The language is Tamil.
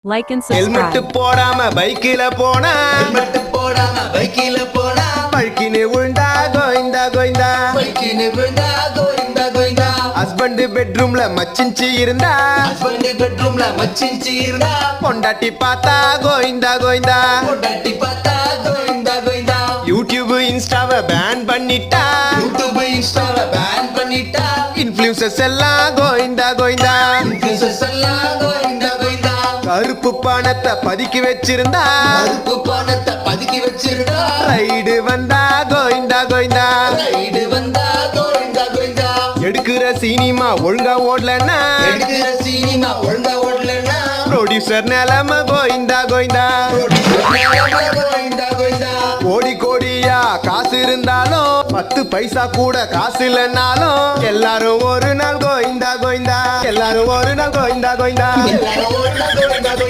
Like and helmet subscribe. போடாம பைக்கில போனா ஹெல்மெட் போடாம பைக்கில போனா பல்கினு உண்டா கோயிந்தா கோயிந்தா பைக்கின விழுந்தா கோயிந்தா கோயிந்தா. ஹஸ்பண்ட் பெட்ரூம்ல மச்சிஞ்சி இருந்தா ஹஸ்பண்ட் பெட்ரூம்ல மச்சிஞ்சி இருந்தா பொண்டாட்டி பார்த்தா கோயிந்தா கோயிந்தா பொண்டாட்டி பார்த்தா கோயிந்தா கோயிந்தா. யூடியூப் இன்ஸ்டாவை பேன் பண்ணிட்டா யூடியூப் இன்ஸ்டாவை பேன் பண்ணிட்டா இன்ஃப்ளூயன்சர்ஸ் எல்லாம் கோயிந்தா கோயிந்தா இன்ஃப்ளூயன்சர்ஸ் எல்லாம் கோயிந்தா கோயிந்தா. கருப்பு பணத்தை பதுக்கி வச்சிருந்தா கருப்பு பணத்தை பதுக்கி வச்சிருந்தா ரைடு வந்தா கோயிந்தா கோயிந்தா ரைடு வந்தா கோயிந்தா கோயிந்தா. எடுக்கிற சினிமா ஒழுங்கா ஓடலன்னா எடுக்கிற சினிமா ஒழுங்கா ஓடலன்னா ப்ரொடியூசர் நிலைமை கோயிந்தா கோயிந்தா கோயிந்தா கோயிந்தா. கோடி கோடியா காசு இருந்தாலும் 10 பைசா கூட காசு இல்லைன்னாலும் எல்லாரும் ஒரு நாள் கோயிந்தா கோயிந்தா எல்லாரும் ஒரு நாள் கோயிந்தா கோயிந்தா எல்லாரும் ஓடுனா கோயிந்தா கோயிந்தா.